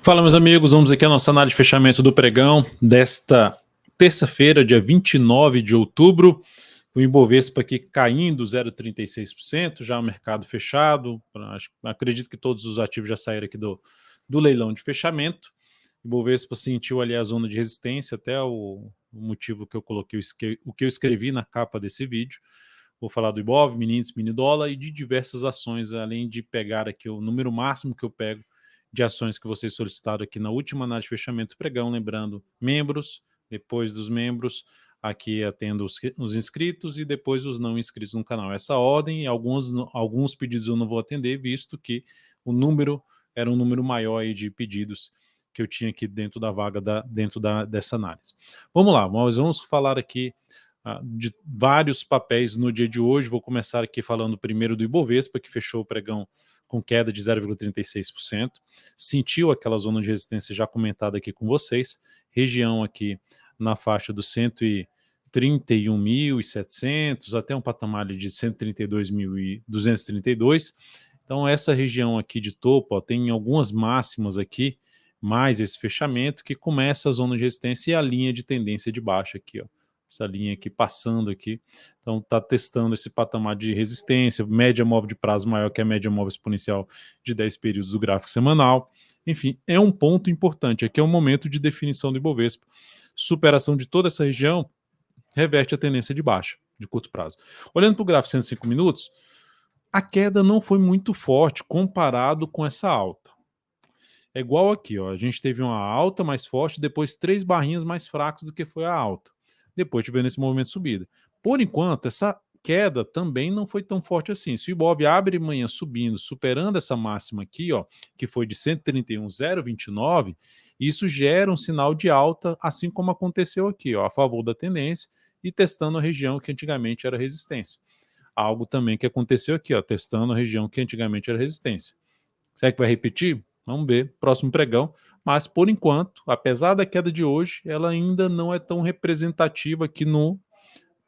Fala, meus amigos, vamos aqui à nossa análise de fechamento do pregão desta terça-feira, dia 29 de outubro. O Ibovespa aqui caindo 0,36%, já o mercado fechado. Acredito que todos os ativos já saíram aqui do leilão de fechamento. O Ibovespa sentiu ali a zona de resistência, até o motivo que eu coloquei, o que eu escrevi na capa desse vídeo. Vou falar do Ibov, mini índice, mini dólar e de diversas ações, além de pegar aqui o número máximo que eu pego de ações que vocês solicitaram aqui na última análise de fechamento do pregão, lembrando membros, depois dos membros, aqui atendo os inscritos e depois os não inscritos no canal. Essa ordem, alguns pedidos eu não vou atender, visto que o número era um número maior aí de pedidos que eu tinha aqui dentro da vaga, dessa análise. Vamos lá, nós vamos falar aqui de vários papéis no dia de hoje. Vou começar aqui falando primeiro do Ibovespa, que fechou o pregão com queda de 0,36%, sentiu aquela zona de resistência já comentada aqui com vocês, região aqui na faixa dos 131.700 até um patamar de 132.232. Então essa região aqui de topo, ó, tem algumas máximas aqui, mais esse fechamento, que começa a zona de resistência e a linha de tendência de baixa aqui, ó. Essa linha aqui passando aqui, então está testando esse patamar de resistência, média móvel de prazo maior que a média móvel exponencial de 10 períodos do gráfico semanal. Enfim, é um ponto importante, aqui é um momento de definição do Ibovespa. Superação de toda essa região reverte a tendência de baixa, de curto prazo. Olhando para o gráfico 105 minutos, a queda não foi muito forte comparado com essa alta. É igual aqui, ó, a gente teve uma alta mais forte, depois 3 barrinhas mais fracas do que foi a alta. Depois tivemos esse movimento de subida. Por enquanto, essa queda também não foi tão forte assim. Se o Ibov abre amanhã subindo, superando essa máxima aqui, ó, que foi de 131,029, isso gera um sinal de alta, assim como aconteceu aqui, ó, a favor da tendência e testando a região que antigamente era resistência. Algo também que aconteceu aqui, ó, testando a região que antigamente era resistência. Será que vai repetir? Vamos ver, próximo pregão. Mas, por enquanto, apesar da queda de hoje, ela ainda não é tão representativa aqui no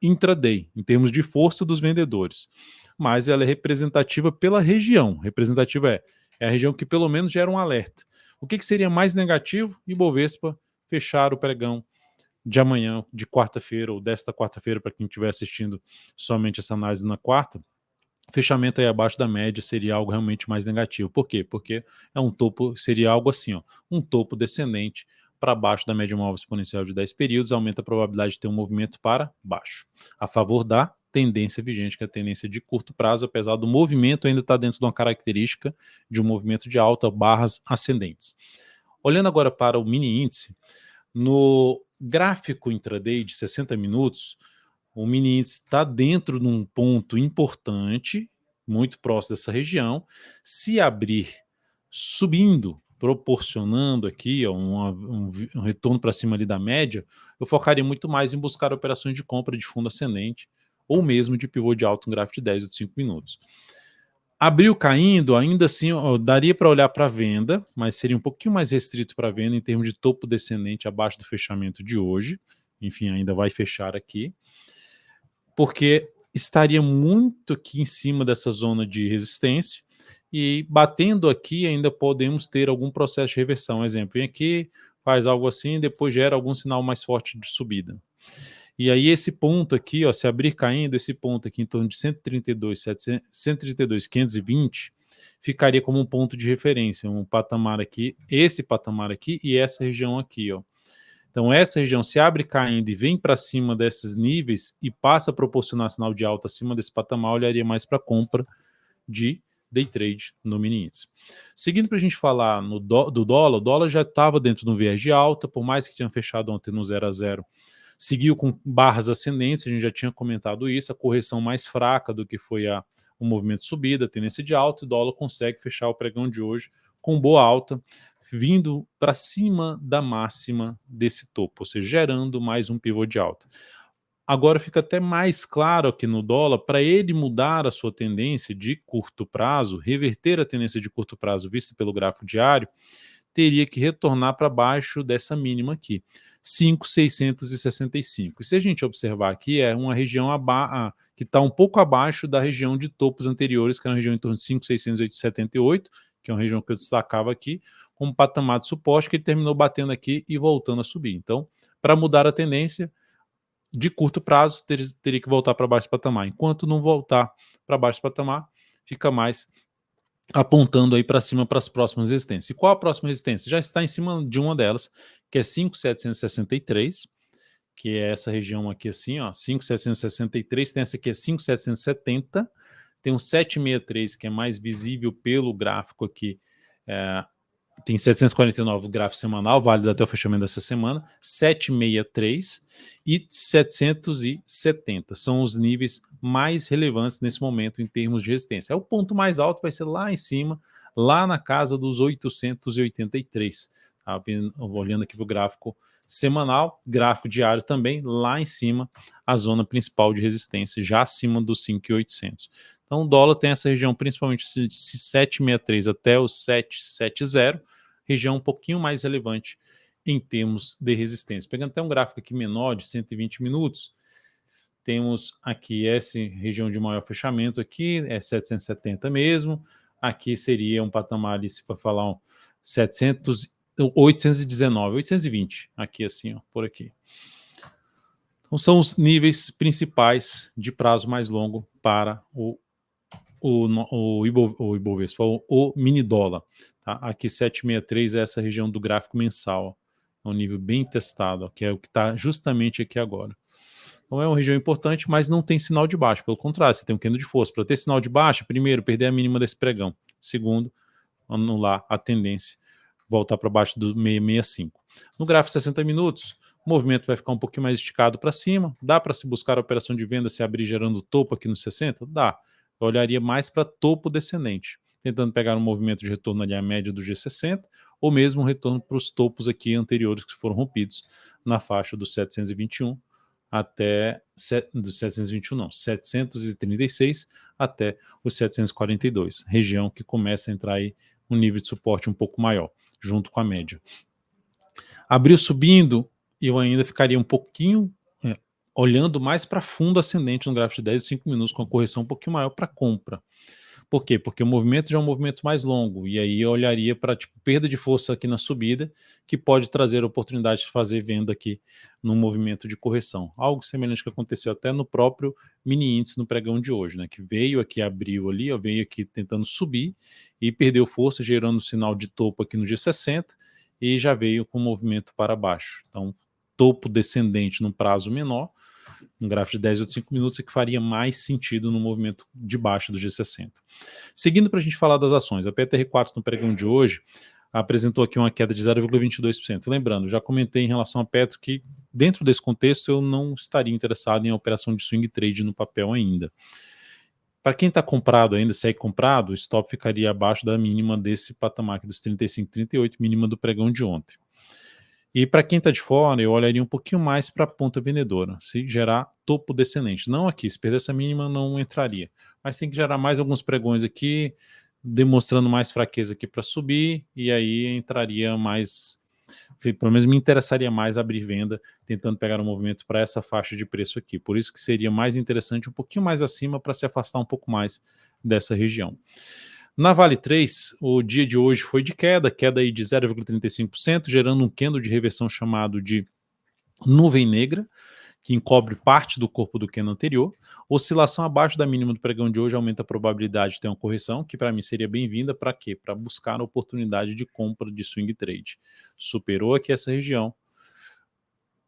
intraday, em termos de força dos vendedores. Mas ela é representativa pela região. Representativa é a região que pelo menos gera um alerta. O que seria mais negativo? Ibovespa fechar o pregão de amanhã, de quarta-feira, ou desta quarta-feira, para quem estiver assistindo somente essa análise na quarta. Fechamento aí abaixo da média seria algo realmente mais negativo. Por quê? Porque é um topo, seria algo assim, ó, um topo descendente para baixo da média móvel exponencial de 10 períodos, aumenta a probabilidade de ter um movimento para baixo, a favor da tendência vigente, que é a tendência de curto prazo, apesar do movimento ainda estar dentro de uma característica de um movimento de alta, barras ascendentes. Olhando agora para o mini índice, no gráfico intraday de 60 minutos, o mini índice está dentro de um ponto importante, muito próximo dessa região. Se abrir subindo, proporcionando aqui ó, um retorno para cima ali da média, eu focaria muito mais em buscar operações de compra de fundo ascendente ou mesmo de pivô de alto no gráfico de 10 ou de 5 minutos. Abriu caindo, ainda assim, ó, daria para olhar para venda, mas seria um pouquinho mais restrito para venda em termos de topo descendente abaixo do fechamento de hoje. Enfim, ainda vai fechar aqui, porque estaria muito aqui em cima dessa zona de resistência e batendo aqui ainda podemos ter algum processo de reversão. Exemplo, vem aqui, faz algo assim, depois gera algum sinal mais forte de subida. E aí esse ponto aqui, ó, se abrir caindo, esse ponto aqui em torno de 132.520 ficaria como um ponto de referência, um patamar aqui, esse patamar aqui e essa região aqui, ó. Então essa região se abre caindo e vem para cima desses níveis e passa a proporcionar sinal de alta acima desse patamar, olharia mais para compra de day trade no mini índice. Seguindo para a gente falar do dólar, o dólar já estava dentro de um viés de alta, por mais que tinha fechado ontem no 0 a 0, seguiu com barras ascendentes, a gente já tinha comentado isso, a correção mais fraca do que foi o movimento de subida, a tendência de alta, e o dólar consegue fechar o pregão de hoje com boa alta, vindo para cima da máxima desse topo, ou seja, gerando mais um pivô de alta. Agora fica até mais claro aqui no dólar, para ele mudar a sua tendência de curto prazo, reverter a tendência de curto prazo vista pelo gráfico diário, teria que retornar para baixo dessa mínima aqui, 5.665. E se a gente observar aqui, é uma região que está um pouco abaixo da região de topos anteriores, que era uma região em torno de 5.678, que é uma região que eu destacava aqui, como patamar de suporte, que ele terminou batendo aqui e voltando a subir. Então, para mudar a tendência, de curto prazo, teria que voltar para baixo do patamar. Enquanto não voltar para baixo do patamar, fica mais apontando aí para cima para as próximas resistências. E qual a próxima resistência? Já está em cima de uma delas, que é 5.763, que é essa região aqui assim, ó, 5.763, tem essa aqui é 5.770, tem um 763 que é mais visível pelo gráfico aqui, tem 749 o gráfico semanal, válido até o fechamento dessa semana, 763 e 770 são os níveis mais relevantes nesse momento em termos de resistência. O ponto mais alto vai ser lá em cima, lá na casa dos 883. Tá? Olhando aqui para o gráfico semanal, gráfico diário também, lá em cima, a zona principal de resistência, já acima dos 5.800. Então o dólar tem essa região principalmente de 763 até os 770, região um pouquinho mais relevante em termos de resistência. Pegando até um gráfico aqui menor, de 120 minutos, temos aqui essa região de maior fechamento aqui, é 770 mesmo, aqui seria um patamar ali, se for falar um 819, 820, aqui assim, ó, por aqui. Então são os níveis principais de prazo mais longo para o Ibovespa, o mini dólar. Tá? Aqui 763 é essa região do gráfico mensal. É um nível bem testado, ó, que é o que está justamente aqui agora. Então é uma região importante, mas não tem sinal de baixa. Pelo contrário, você tem um candle de força. Para ter sinal de baixa, primeiro, perder a mínima desse pregão. Segundo, anular a tendência, voltar para baixo do 665. No gráfico 60 minutos, o movimento vai ficar um pouquinho mais esticado para cima. Dá para se buscar a operação de venda se abrir gerando topo aqui no 60? Dá. Eu olharia mais para topo descendente, tentando pegar um movimento de retorno ali à média do G60, ou mesmo um retorno para os topos aqui anteriores que foram rompidos na faixa do 721 até do 721 não, 736 até os 742, região que começa a entrar aí um nível de suporte um pouco maior, junto com a média. Abriu subindo, eu ainda ficaria um pouquinho olhando mais para fundo ascendente no gráfico de 10 e 5 minutos, com a correção um pouquinho maior para compra. Por quê? Porque o movimento já é um movimento mais longo, e aí eu olharia para perda de força aqui na subida, que pode trazer a oportunidade de fazer venda aqui no movimento de correção. Algo semelhante que aconteceu até no próprio mini índice no pregão de hoje, né? Que veio aqui, abriu ali, ó, veio aqui tentando subir e perdeu força, gerando sinal de topo aqui no G60 e já veio com movimento para baixo. Então, topo descendente num prazo menor, um gráfico de 10 ou 5 minutos, é que faria mais sentido no movimento de baixa do G60. Seguindo para a gente falar das ações, a PTR4 no pregão de hoje apresentou aqui uma queda de 0,22%. Lembrando, já comentei em relação a Petro que dentro desse contexto eu não estaria interessado em operação de swing trade no papel ainda. Para quem está comprado ainda, segue comprado, o stop ficaria abaixo da mínima desse patamar aqui dos 35,38, mínima do pregão de ontem. E para quem está de fora, eu olharia um pouquinho mais para a ponta vendedora, se gerar topo descendente. Não aqui, se perder essa mínima não entraria. Mas tem que gerar mais alguns pregões aqui, demonstrando mais fraqueza aqui para subir, e aí entraria mais, pelo menos me interessaria mais abrir venda, tentando pegar um movimento para essa faixa de preço aqui. Por isso que seria mais interessante um pouquinho mais acima para se afastar um pouco mais dessa região. Na Vale 3, o dia de hoje foi de queda aí de 0,35%, gerando um candle de reversão chamado de nuvem negra, que encobre parte do corpo do candle anterior. Oscilação abaixo da mínima do pregão de hoje aumenta a probabilidade de ter uma correção, que para mim seria bem-vinda. Para quê? Para buscar a oportunidade de compra de swing trade. Superou aqui essa região,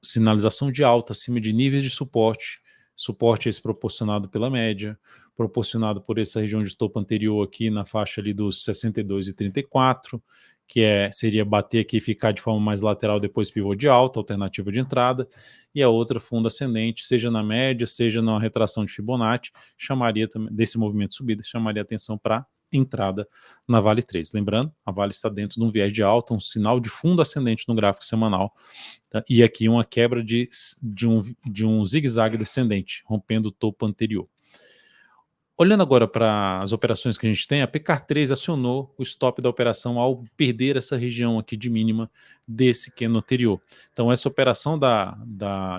sinalização de alta acima de níveis de suporte, suporte esse proporcionado pela média, proporcionado por essa região de topo anterior aqui na faixa ali dos 62,34, que seria bater aqui e ficar de forma mais lateral, depois pivô de alta, alternativa de entrada, e a outra fundo ascendente, seja na média, seja na retração de Fibonacci, chamaria também, desse movimento de subida, chamaria atenção para entrada na Vale 3. Lembrando, a Vale está dentro de um viés de alta, um sinal de fundo ascendente no gráfico semanal, tá? E aqui uma quebra de um zigue-zague descendente, rompendo o topo anterior. Olhando agora para as operações que a gente tem, a PK3 acionou o stop da operação ao perder essa região aqui de mínima desse candle anterior. Então essa operação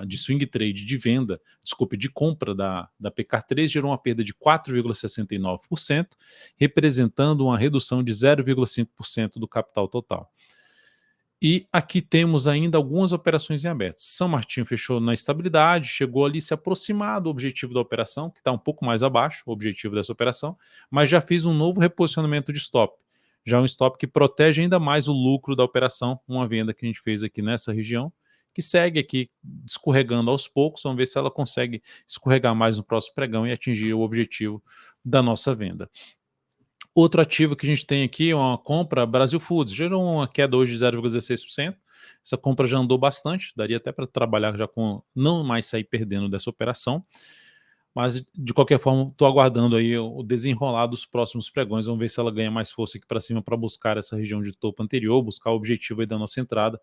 de swing trade de venda, desculpe, de compra da PK3 gerou uma perda de 4,69%, representando uma redução de 0,5% do capital total. E aqui temos ainda algumas operações em aberto. São Martinho fechou na estabilidade, chegou ali se aproximar do objetivo da operação, que está um pouco mais abaixo, o objetivo dessa operação, mas já fiz um novo reposicionamento de stop. Já um stop que protege ainda mais o lucro da operação, uma venda que a gente fez aqui nessa região, que segue aqui escorregando aos poucos. Vamos ver se ela consegue escorregar mais no próximo pregão e atingir o objetivo da nossa venda. Outro ativo que a gente tem aqui é uma compra Brasil Foods, gerou uma queda hoje de 0,16%. Essa compra já andou bastante, daria até para trabalhar já com não mais sair perdendo dessa operação. Mas de qualquer forma, estou aguardando aí o desenrolar dos próximos pregões. Vamos ver se ela ganha mais força aqui para cima para buscar essa região de topo anterior, buscar o objetivo aí da nossa entrada.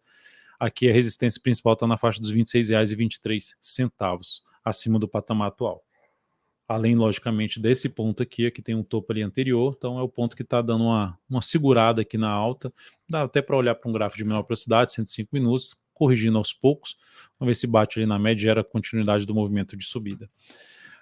Aqui a resistência principal está na faixa dos R$ 26,23, acima do patamar atual. Além, logicamente, desse ponto aqui tem um topo ali anterior, então é o ponto que está dando uma segurada aqui na alta. Dá até para olhar para um gráfico de menor velocidade, 105 minutos, corrigindo aos poucos. Vamos ver se bate ali na média e gera continuidade do movimento de subida.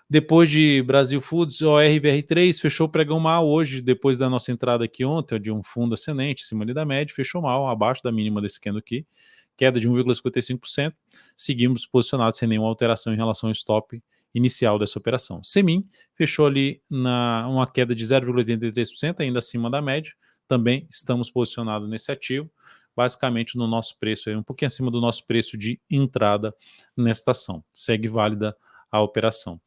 Depois de Brasil Foods, o RBR3 fechou o pregão mal hoje, depois da nossa entrada aqui ontem, de um fundo ascendente, em cima ali da média, fechou mal, abaixo da mínima desse candle aqui, queda de 1,55%. Seguimos posicionados sem nenhuma alteração em relação ao stop inicial dessa operação. Semin fechou ali uma queda de 0,83%, ainda acima da média. Também estamos posicionados nesse ativo, basicamente no nosso preço, um pouquinho acima do nosso preço de entrada nesta ação. Segue válida a operação.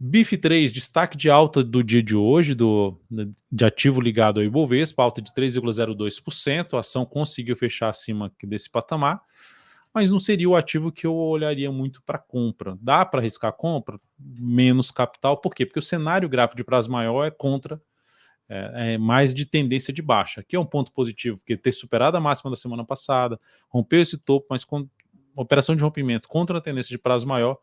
BIF3, destaque de alta do dia de hoje, de ativo ligado ao Ibovespa, alta de 3,02%, a ação conseguiu fechar acima desse patamar, mas não seria o ativo que eu olharia muito para compra. Dá para arriscar compra? Menos capital, por quê? Porque o cenário gráfico de prazo maior é contra, mais de tendência de baixa. Aqui é um ponto positivo, porque ter superado a máxima da semana passada, rompeu esse topo, mas com operação de rompimento contra a tendência de prazo maior,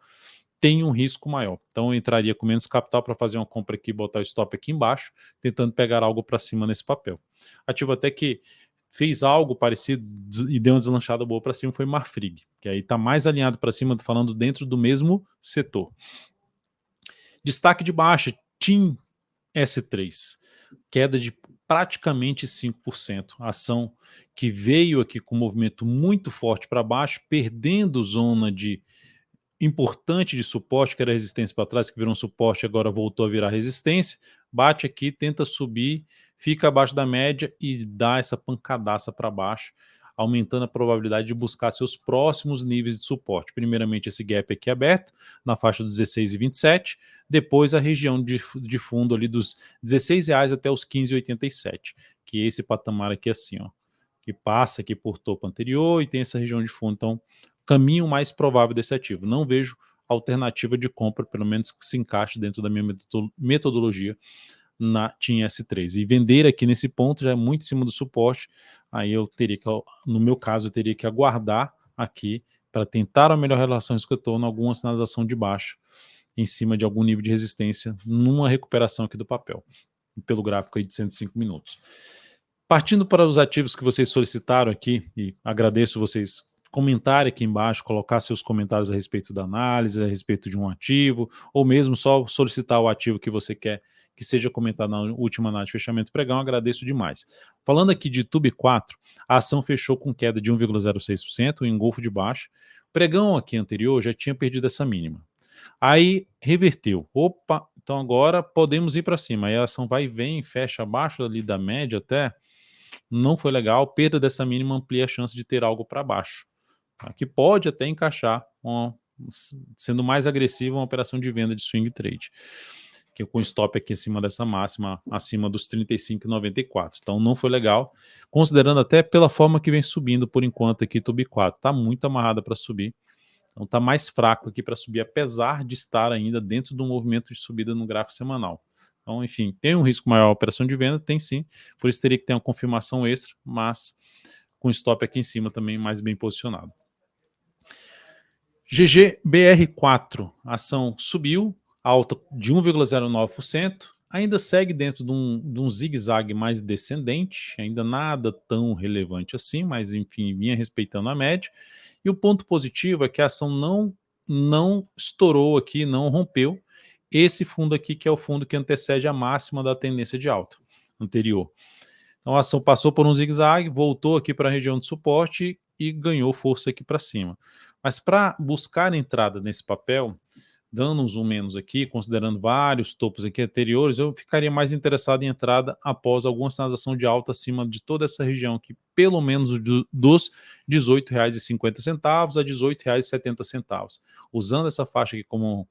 tem um risco maior. Então eu entraria com menos capital para fazer uma compra aqui, botar o stop aqui embaixo, tentando pegar algo para cima nesse papel. Ativo até que fez algo parecido e deu uma deslanchada boa para cima foi Marfrig, que aí está mais alinhado para cima, falando dentro do mesmo setor. Destaque de baixa, TIM S3, queda de praticamente 5%. A ação que veio aqui com um movimento muito forte para baixo, perdendo zona importante de suporte, que era resistência para trás, que virou um suporte, agora voltou a virar resistência, bate aqui, tenta subir, fica abaixo da média e dá essa pancadaça para baixo, aumentando a probabilidade de buscar seus próximos níveis de suporte. Primeiramente esse gap aqui aberto, na faixa dos 16,27, depois a região de fundo ali dos R$16 até os 15,87, que é esse patamar aqui assim, ó, que passa aqui por topo anterior e tem essa região de fundo. Então, caminho mais provável desse ativo. Não vejo alternativa de compra, pelo menos que se encaixe dentro da minha metodologia na TIM S3. E vender aqui nesse ponto já é muito em cima do suporte, aí eu teria que, no meu caso, eu teria que aguardar aqui para tentar a melhor relação que eu estou em alguma sinalização de baixa, em cima de algum nível de resistência, numa recuperação aqui do papel, pelo gráfico aí de 105 minutos. Partindo para os ativos que vocês solicitaram aqui, e agradeço vocês comentarem aqui embaixo, colocar seus comentários a respeito da análise, a respeito de um ativo, ou mesmo só solicitar o ativo que você quer que seja comentado na última análise de fechamento pregão, agradeço demais. Falando aqui de Tube 4, a ação fechou com queda de 1,06%, em engolfo de baixo. Pregão aqui anterior já tinha perdido essa mínima. Aí reverteu. Opa, então agora podemos ir para cima. Aí a ação vai e vem, fecha abaixo ali da média até. Não foi legal. Perda dessa mínima amplia a chance de ter algo para baixo, tá? Que pode até encaixar, sendo mais agressiva, uma operação de venda de swing trade, que com stop aqui em cima dessa máxima, acima dos 35,94. Então não foi legal, considerando até pela forma que vem subindo por enquanto aqui Tube 4. Está muito amarrada para subir. Então está mais fraco aqui para subir, apesar de estar ainda dentro do movimento de subida no gráfico semanal. Então, enfim, tem um risco maior a operação de venda? Tem sim, por isso teria que ter uma confirmação extra, mas com stop aqui em cima também mais bem posicionado. GGBR4, a ação subiu, alta de 1,09%, ainda segue dentro de um zigue-zague mais descendente, ainda nada tão relevante assim, mas enfim, vinha respeitando a média. E o ponto positivo é que a ação não estourou aqui, não rompeu esse fundo aqui, que é o fundo que antecede a máxima da tendência de alta anterior. Então a ação passou por um zigue-zague, voltou aqui para a região de suporte e ganhou força aqui para cima. Mas para buscar entrada nesse papel, dando um zoom menos aqui, considerando vários topos aqui anteriores, eu ficaria mais interessado em entrada após alguma sinalização de alta acima de toda essa região aqui, pelo menos dos R$ 18,50 a R$ 18,70. Usando essa faixa aqui como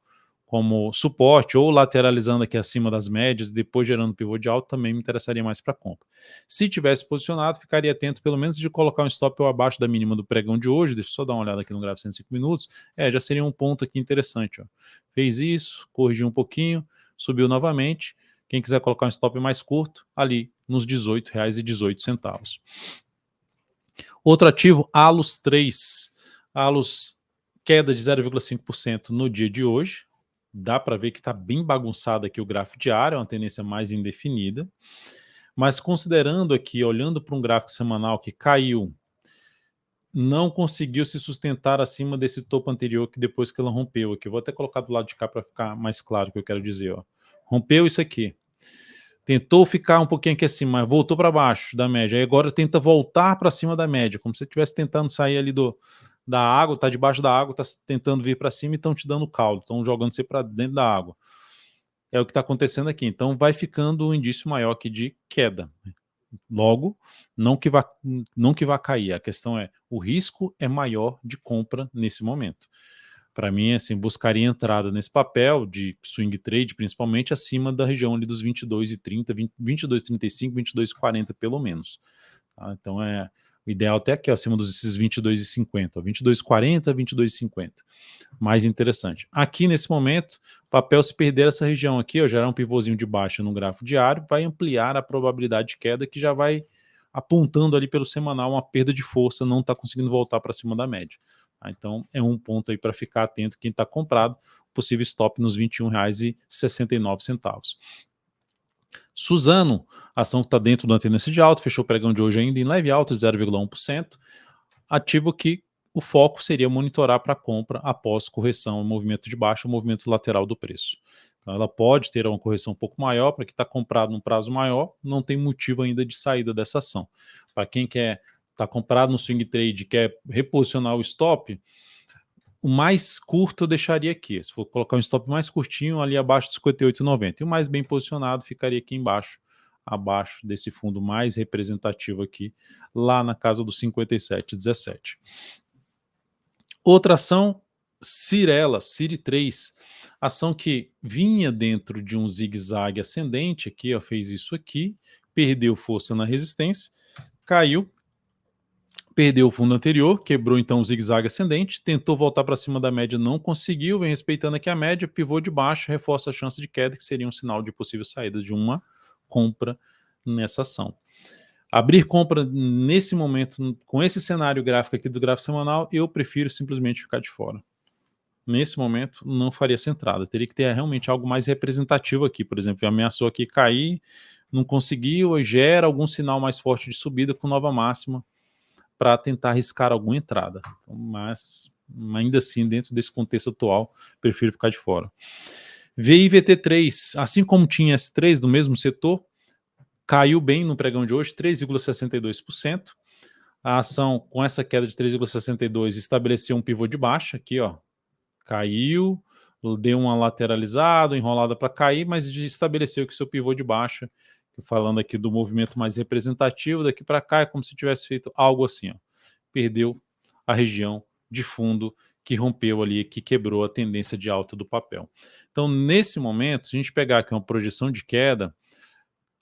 suporte ou lateralizando aqui acima das médias, depois gerando pivô de alta, também me interessaria mais para compra. Se tivesse posicionado, ficaria atento pelo menos de colocar um stop ou abaixo da mínima do pregão de hoje. Deixa eu só dar uma olhada aqui no gráfico 105 minutos. Já seria um ponto aqui interessante. Ó. Fez isso, corrigiu um pouquinho, subiu novamente. Quem quiser colocar um stop mais curto, ali nos R$ 18,18. Outro ativo, Alus 3. Alus, queda de 0,5% no dia de hoje. Dá para ver que está bem bagunçado aqui o gráfico diário, é uma tendência mais indefinida. Mas considerando aqui, olhando para um gráfico semanal que caiu, não conseguiu se sustentar acima desse topo anterior que depois que ela rompeu aqui. Eu vou até colocar do lado de cá para ficar mais claro o que eu quero dizer. Ó. Rompeu isso aqui. Tentou ficar um pouquinho aqui acima, mas voltou para baixo da média. Aí agora tenta voltar para cima da média, como se estivesse tentando sair ali da água, está debaixo da água, está tentando vir para cima e estão te dando caldo, estão jogando você para dentro da água. É o que está acontecendo aqui. Então vai ficando um indício maior aqui de queda. Logo, não que vá cair. A questão é, o risco é maior de compra nesse momento. Para mim, assim, buscaria entrada nesse papel de swing trade, principalmente acima da região ali dos 22,30, 22,35, 22,40 pelo menos. Tá? Então o ideal até aqui, ó, acima desses 22,50, 22,40, 22,50. Mais interessante. Aqui nesse momento, o papel, se perder essa região aqui, ó, gerar um pivôzinho de baixa no gráfico diário, vai ampliar a probabilidade de queda, que já vai apontando ali pelo semanal uma perda de força, não está conseguindo voltar para cima da média. Tá? Então é um ponto aí para ficar atento quem está comprado, possível stop nos R$ 21,69. Suzano, ação que está dentro da tendência de alta, fechou o pregão de hoje ainda em leve alta de 0,1%, ativo que o foco seria monitorar para compra após correção, movimento de baixa, movimento lateral do preço. Então ela pode ter uma correção um pouco maior, para quem está comprado num prazo maior, não tem motivo ainda de saída dessa ação. Para quem está comprado no swing trade e quer reposicionar o stop, o mais curto eu deixaria aqui. Se for colocar um stop mais curtinho, ali abaixo de 58,90. E o mais bem posicionado ficaria aqui embaixo, abaixo desse fundo mais representativo aqui, lá na casa dos 57,17. Outra ação, Cirela, Ciri 3, ação que vinha dentro de um zigue-zague ascendente, aqui, ó, fez isso aqui, perdeu força na resistência, caiu, perdeu o fundo anterior, quebrou então o zigue-zague ascendente, tentou voltar para cima da média, não conseguiu, vem respeitando aqui a média, pivô de baixo, reforça a chance de queda, que seria um sinal de possível saída de uma compra nessa ação. Abrir compra nesse momento, com esse cenário gráfico aqui do gráfico semanal, eu prefiro simplesmente ficar de fora. Nesse momento, não faria essa entrada. Teria que ter realmente algo mais representativo aqui. Por exemplo, ameaçou aqui cair, não conseguiu, gera algum sinal mais forte de subida com nova máxima para tentar arriscar alguma entrada. Mas, ainda assim, dentro desse contexto atual, prefiro ficar de fora. VIVT3, assim como tinha S3 do mesmo setor, caiu bem no pregão de hoje, 3,62%. A ação, com essa queda de 3,62%, estabeleceu um pivô de baixa aqui, ó. Caiu, deu uma lateralizada, enrolada para cair, mas estabeleceu que seu pivô de baixa, falando aqui do movimento mais representativo, daqui para cá é como se tivesse feito algo assim, ó. Perdeu a região de fundo que rompeu ali, que quebrou a tendência de alta do papel. Então, nesse momento, se a gente pegar aqui uma projeção de queda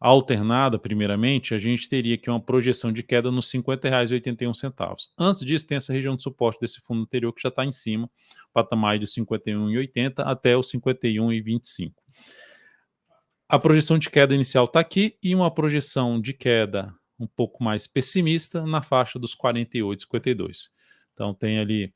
alternada, primeiramente, a gente teria aqui uma projeção de queda nos R$ 50,81. Antes disso, tem essa região de suporte desse fundo anterior que já está em cima, patamar de 51,80 até os 51,25. A projeção de queda inicial está aqui e uma projeção de queda um pouco mais pessimista na faixa dos 48,52. Então tem ali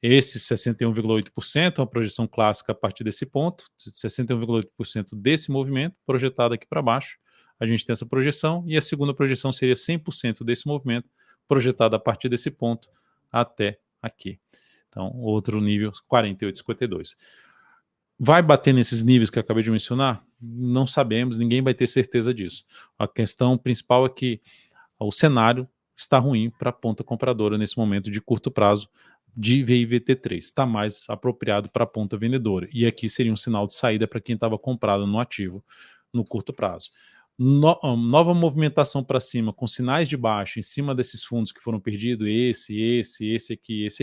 Esse 61,8% é uma projeção clássica a partir desse ponto, 61,8% desse movimento projetado aqui para baixo. A gente tem essa projeção, e a segunda projeção seria 100% desse movimento projetado a partir desse ponto até aqui. Então, outro nível, 48,52. Vai bater nesses níveis que eu acabei de mencionar? Não sabemos, ninguém vai ter certeza disso. A questão principal é que o cenário está ruim para a ponta compradora nesse momento de curto prazo de VIVT3. Está mais apropriado para a ponta vendedora. E aqui seria um sinal de saída para quem estava comprado no ativo no curto prazo. Nova movimentação para cima, com sinais de baixa em cima desses fundos que foram perdidos, esse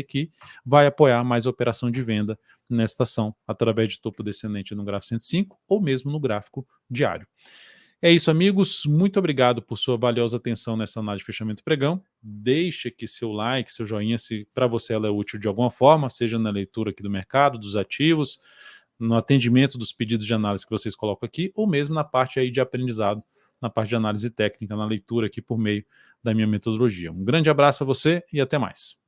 aqui, vai apoiar mais a operação de venda nesta ação, através de topo descendente no gráfico 105 ou mesmo no gráfico diário. É isso, amigos. Muito obrigado por sua valiosa atenção nessa análise de fechamento pregão. Deixe aqui seu like, seu joinha, se para você ela é útil de alguma forma, seja na leitura aqui do mercado, dos ativos, no atendimento dos pedidos de análise que vocês colocam aqui, ou mesmo na parte aí de aprendizado, na parte de análise técnica, na leitura aqui por meio da minha metodologia. Um grande abraço a você e até mais.